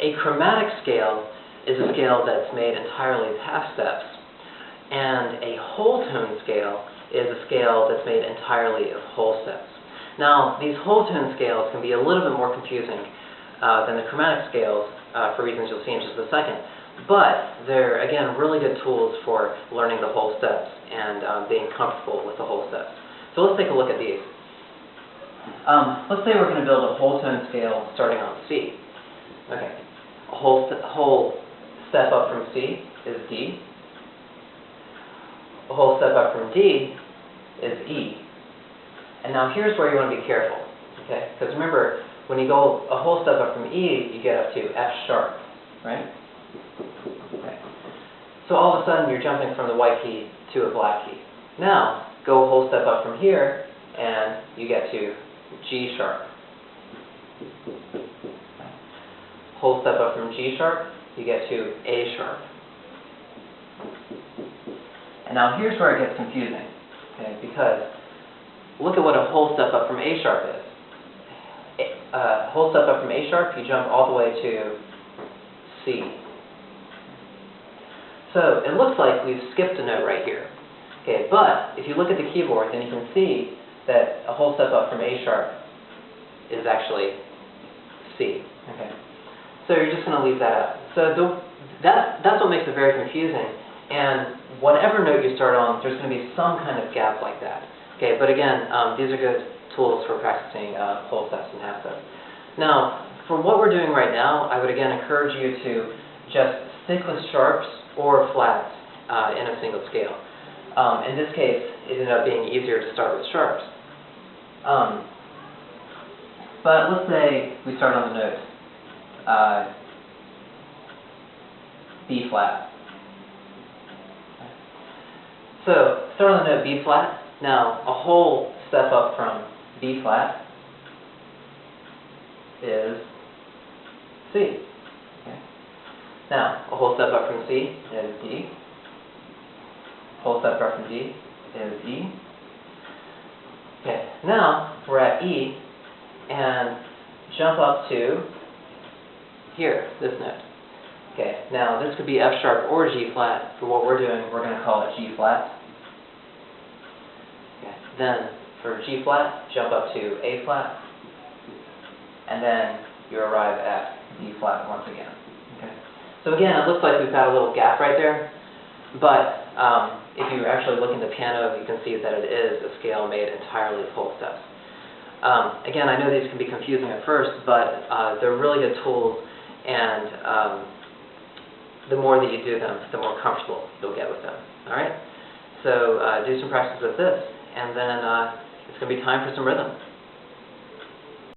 A chromatic scale is a scale that's made entirely of half steps, and a whole tone scale is a scale that's made entirely of whole steps. Now, these whole tone scales can be a little bit more confusing than the chromatic scales for reasons you'll see in just a second, but they're, again, really good tools for learning the whole steps and being comfortable with the whole steps. So let's take a look at these. Let's say we're going to build a whole tone scale starting on C. Okay, a whole step up from C is D. A whole step up from D is E. And now here's where you want to be careful, okay? Because remember, when you go a whole step up from E, you get up to F sharp, right? Okay. So all of a sudden you're jumping from the white key to a black key. Now, go a whole step up from here, and you get to G sharp. Whole step up from G sharp, you get to A sharp. And now here's where it gets confusing, okay? Because look at what a whole step up from A sharp is. Whole step up from A sharp, you jump all the way to C. So it looks like we've skipped a note right here. Okay, but if you look at the keyboard, then you can see that a whole step up from A sharp is actually C. Okay. So you're just going to leave that out. So that's what makes it very confusing. And whatever note you start on, there's going to be some kind of gap like that. Okay, but again, these are good tools for practicing whole steps and half steps. Now, for what we're doing right now, I would again encourage you to just stick with sharps or flats in a single scale. In this case, it ended up being easier to start with sharps. But let's say we start on the note B flat. So, start on the note B flat. Now, a whole step up from B flat is C. Okay. Now, a whole step up from C is D. Whole step up from D is E. Okay, now we're at E, and jump up to here, this note. Okay, now this could be F sharp or G flat. For what we're doing, we're going to call it G flat. Okay, then for G flat, jump up to A flat, and then you arrive at D flat once again. Okay. So again, it looks like we've got a little gap right there, but if you actually look in the piano, you can see that it is a scale made entirely of whole steps. Again, I know these can be confusing at first, but they're really good tools, and the more that you do them, the more comfortable you'll get with them. All right? So do some practice with this, and then it's going to be time for some rhythm.